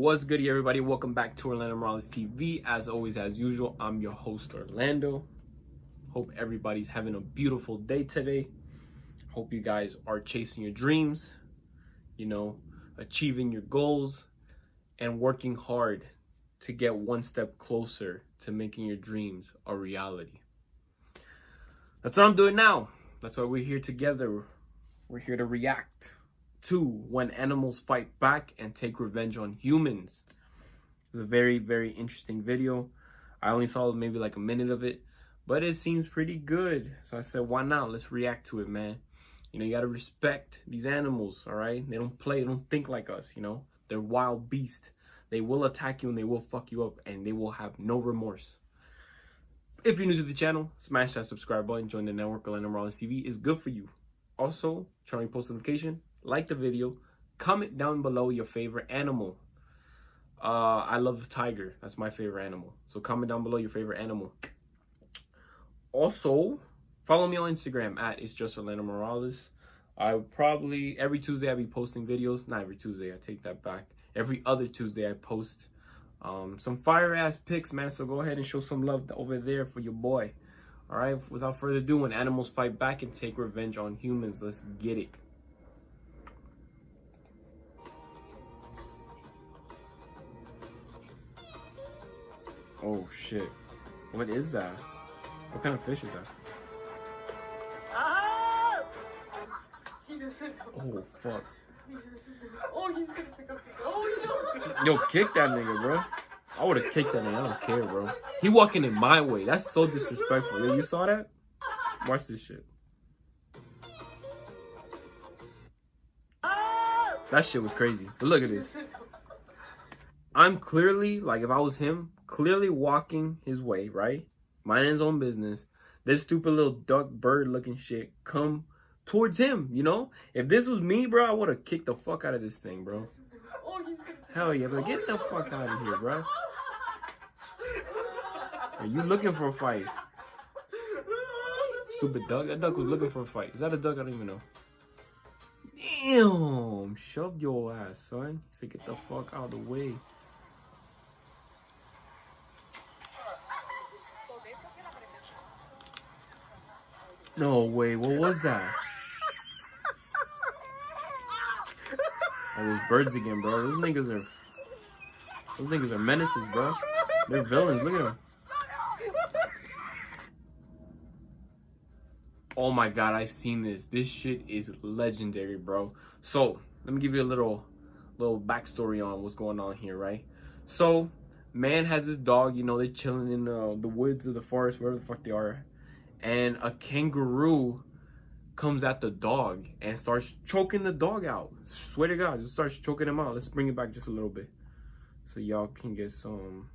What's good, everybody? Welcome back to Orlando Morales TV. As always, as usual, I'm your host, Orlando. Hope everybody's having a beautiful day today. Hope you guys are chasing your dreams, achieving your goals, and working hard to get one step closer to making your dreams a reality. That's what I'm doing now. That's why we're here together. We're here to react to when animals fight back and take revenge on humans. It's a very, very interesting video. I only saw maybe like a minute of it, but it seems pretty good. So I said, why not? Let's react to it, man. You gotta respect these animals, all right? They don't play, they don't think like us, They're wild beasts. They will attack you and they will fuck you up and they will have no remorse. If you're new to the channel, smash that subscribe button. Join the network. Orlando Morales TV is good for you. Also, turn on your post notification. Like the video, comment down below your favorite animal. I love the tiger. That's my favorite animal. So comment down below your favorite animal. Also, follow me on Instagram at It's Just Orlando Morales. I probably every Tuesday I'll be posting videos. Not every Tuesday, I take that back. Every other Tuesday I post some fire ass pics, man. So go ahead and show some love over there for your boy. All right. Without further ado, when animals fight back and take revenge on humans, let's get it. Oh shit. What is that? What kind of fish is that? Ah! He doesn't know. Oh fuck. He doesn't know. Oh, he's gonna pick up the. Oh no! Yo, kick that nigga, bro. I would have kicked that nigga. I don't care, bro. He walking in my way. That's so disrespectful. Yo, you saw that? Watch this shit. Ah! That shit was crazy. But look at this. I'm clearly, like, if I was him, clearly walking his way, right? Minding his own business. This stupid little duck bird looking shit come towards him, If this was me, bro, I would have kicked the fuck out of this thing, bro. Oh, he's gonna. Hell yeah, but get the fuck out of here, bro. Are you looking for a fight? Stupid duck. That duck was looking for a fight. Is that a duck? I don't even know. Damn, shoved your ass, son. He said, get the fuck out of the way. No way, what was that? Oh, those birds again, bro. Those niggas are menaces, bro. They're villains. Look at them. Oh my god, I've seen this. This shit is legendary, bro. So, let me give you a little backstory on what's going on here, right? So, man has this dog, they're chilling in the woods or the forest, wherever the fuck they are. And a kangaroo comes at the dog and starts choking the dog out. Swear to God, just starts choking him out. Let's bring it back just a little bit so y'all can get some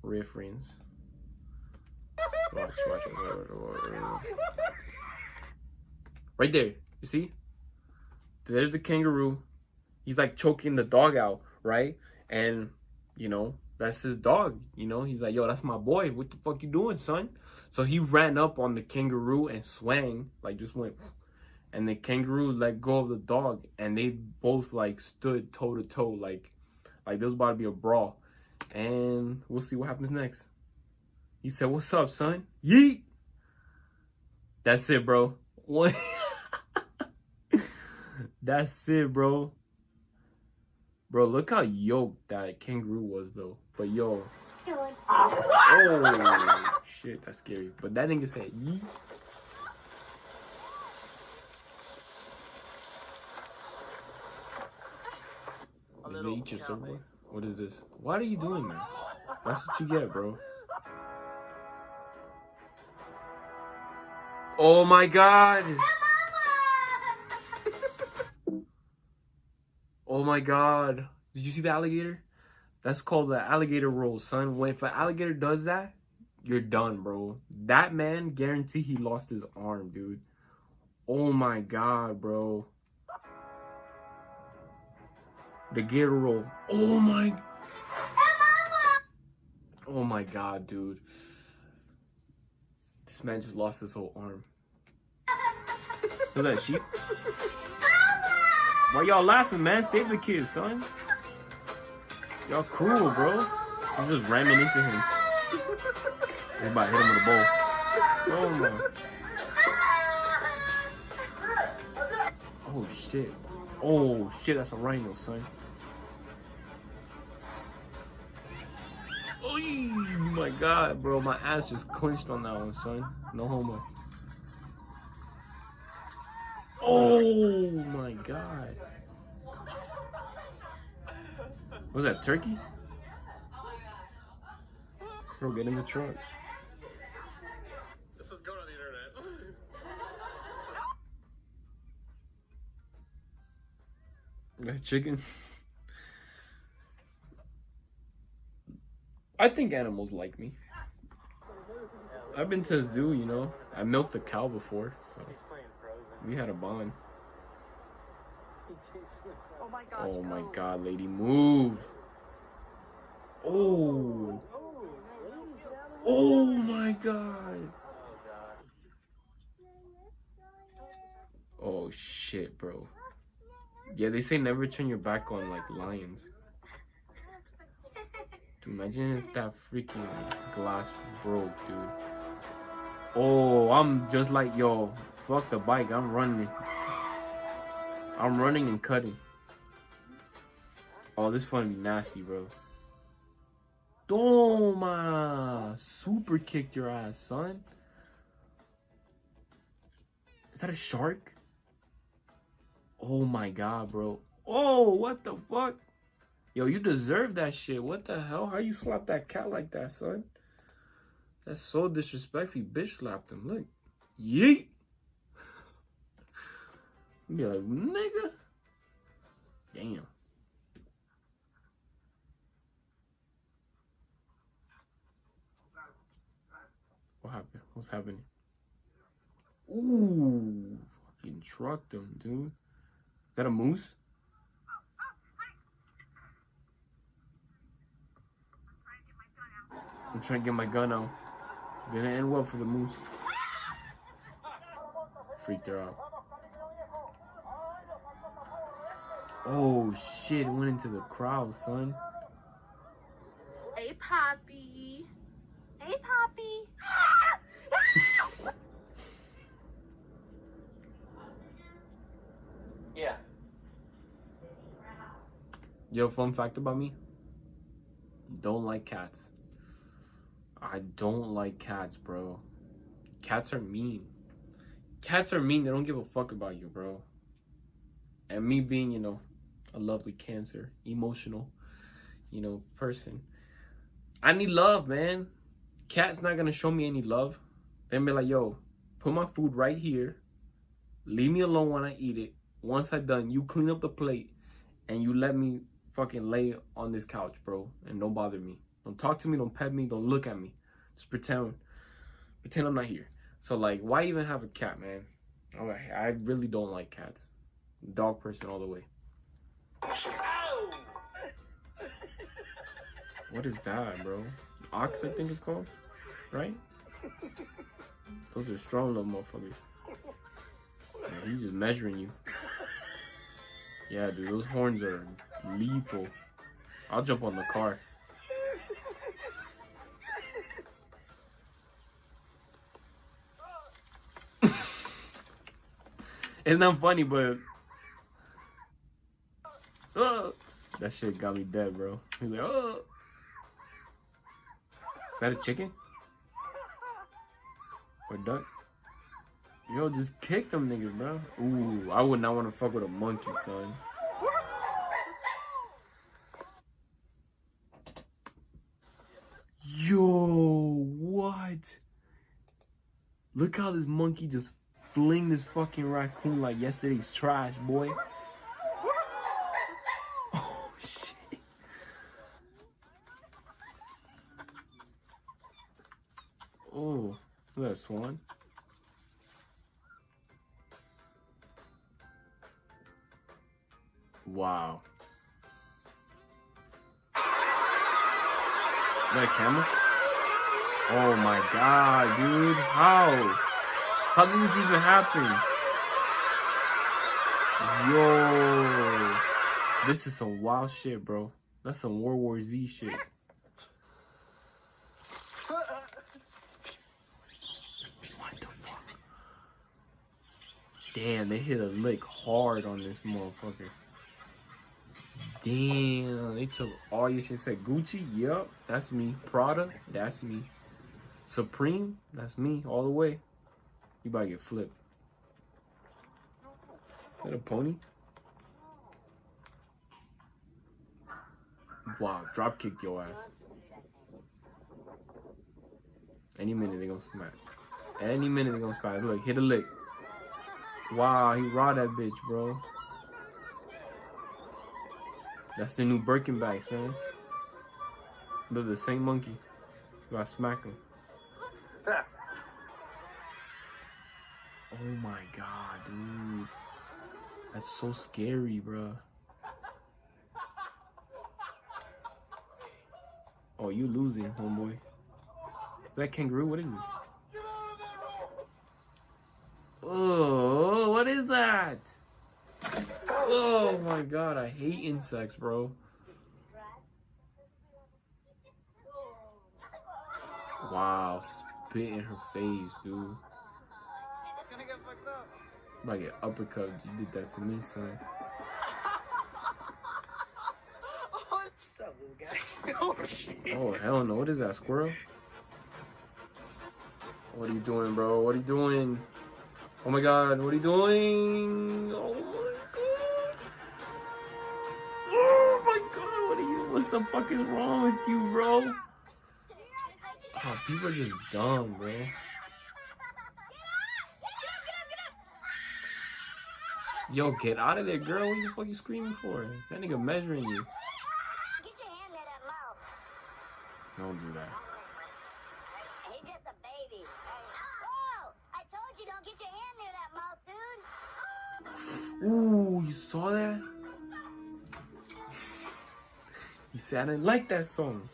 reference. Watch. Right there, you see? There's the kangaroo. He's like choking the dog out, right? And, that's his dog, He's like, yo, that's my boy. What the fuck you doing, son? So he ran up on the kangaroo and swang, like just went. And the kangaroo let go of the dog and they both like stood toe to toe, like there was about to be a brawl. And we'll see what happens next. He said, what's up, son? Yeet! That's it, bro. One. That's it, bro. Bro, look how yoked that kangaroo was, though. But yo. Oh, shit, that's scary. But that nigga said, yeet. Did they eat your surfboard? What is this? Why are you doing that? That's what you get, bro. Oh my god! Oh my god. Did you see the alligator? That's called the alligator roll, son. If an alligator does that, you're done, bro. That man, guarantee he lost his arm, dude. Oh my god, bro. The gator roll. Oh my. Oh my god, dude. This man just lost his whole arm. Look at that sheep. Why y'all laughing, man? Save the kids, son. Y'all cruel, bro. I'm just ramming into him. He's about to hit him with a bowl. Oh my. Oh shit. Oh shit, that's a rhino, son. Oh my god, bro. My ass just clenched on that one, son. No homo. Oh my god. Was that turkey? Bro, get in the truck. This is going on the internet. That chicken. I think animals like me. I've been to a zoo, you know. I milked a cow before, so we had a bond. Oh my gosh. Oh my god, lady, move. Oh. Oh my god. Oh shit, bro. Yeah, they say never turn your back on like lions. Dude, imagine if that freaking glass broke, dude. Oh, I'm just like, yo, fuck the bike, I'm running. I'm running and cutting. Oh, this gonna be nasty, bro. Toma! Super kicked your ass, son. Is that a shark? Oh my god, bro. Oh, what the fuck? Yo, you deserve that shit. What the hell? How you slap that cat like that, son? That's so disrespectful. You bitch slapped him. Look. Yeet! You be like, nigga. Damn. What happened? What's happening? Ooh. Fucking trucked him, dude. Is that a moose? I'm trying to get my gun out. Gonna end well for the moose. Freaked her out. Oh shit, it went into the crowd, son. Hey, Poppy. Hey, Poppy. Yeah. Yo, fun fact about me. Don't like cats. I don't like cats, bro. Cats are mean. Cats are mean. They don't give a fuck about you, bro. And me being, you know, a lovely Cancer, emotional, you know, person. I need love, man. Cat's not gonna show me any love. They'll be like, yo, put my food right here. Leave me alone when I eat it. Once I'm done, you clean up the plate and you let me fucking lay on this couch, bro. And don't bother me. Don't talk to me, don't pet me, don't look at me. Just pretend I'm not here. So like, why even have a cat, man? I really don't like cats. Dog person all the way. What is that, bro? Ox, I think it's called, right? Those are strong little motherfuckers. Man, he's just measuring you. Yeah, dude, those horns are lethal. I'll jump on the car. It's not funny, but that shit got me dead, bro. He's like, oh. Is that a chicken? Or duck? Yo, just kick them niggas, bro. Ooh, I would not want to fuck with a monkey, son. Yo, what? Look how this monkey just fling this fucking raccoon like yesterday's trash, boy. Oh, shit. Oh, look at that swan. Wow. Is that a camera? Oh my god, dude. How? How did this even happen? Yo. This is some wild shit, bro. That's some World War Z shit. What the fuck? Damn, they hit a lick hard on this motherfucker. Damn, they took all your shit. Said Gucci, yup, that's me. Prada, that's me. Supreme, that's me, all the way. You about to get flipped. Is that a pony? Wow, drop kick your ass. Any minute they gonna smack. Any minute they gonna smack. Look, hit a lick. Wow, he raw that bitch, bro. That's the new Birkin bag, son. They're the same monkey. You gotta smack him. Oh my god, dude. That's so scary, bro. Oh, you losing, homeboy. Is that kangaroo? What is this? Oh, what is that? Oh my god, I hate insects, bro. Wow, spit in her face, dude. I'm about to get uppercut. You did that to me, son. What's up, little guy? Oh, shit. Oh, hell no. What is that, squirrel? What are you doing, bro? What are you doing? Oh my god, what are you doing? Oh my god. Oh my god, what are you? What the fuck is wrong with you, bro? Oh, people are just dumb, bro. Yo, get out of there, girl. What the fuck you screaming for? That nigga measuring you. Get your hand near that mouth. Don't do that. He's just a baby. Whoa! I told you don't get your hand near that mouth, dude. Ooh, you saw that? He said I didn't like that song.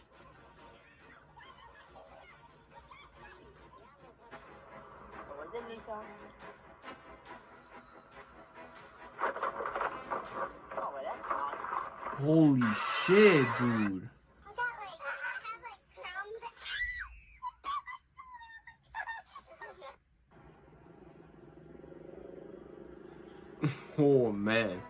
Holy shit, dude. Oh man.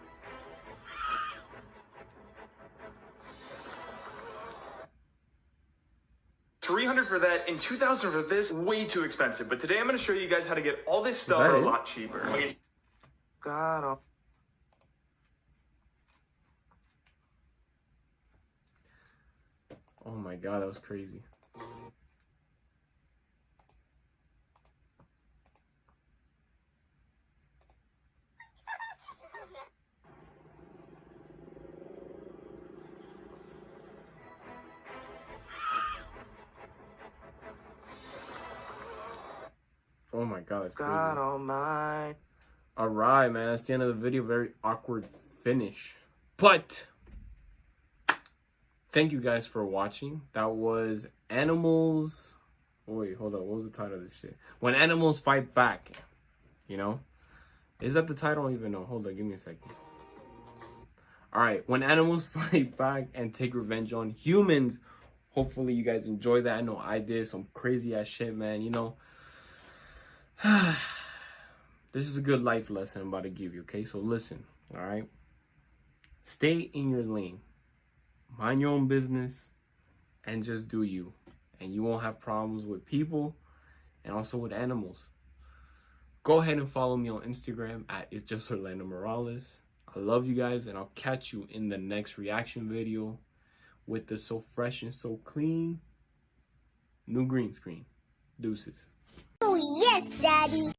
$300 for that and $2,000 for this. Way too expensive. But today I'm going to show you guys how to get all this stuff that for a it? lot cheaper. Got him. Oh my god, that was crazy. Oh my god, that's crazy. God almighty. Alright, man, that's the end of the video. Very awkward finish. But thank you guys for watching. That was Animals. Oh, wait, hold up. What was the title of this shit? When Animals Fight Back. You know? Is that the title? I don't even know. Hold on, give me a second. Alright, When Animals Fight Back and Take Revenge on Humans. Hopefully you guys enjoy that. I know I did some crazy ass shit, man. You know, this is a good life lesson I'm about to give you, okay? So listen, all right? Stay in your lane. Mind your own business and just do you. And you won't have problems with people and also with animals. Go ahead and follow me on Instagram at It's Just Orlando Morales. I love you guys, and I'll catch you in the next reaction video with the so fresh and so clean new green screen. Deuces. Oh, yes, Daddy.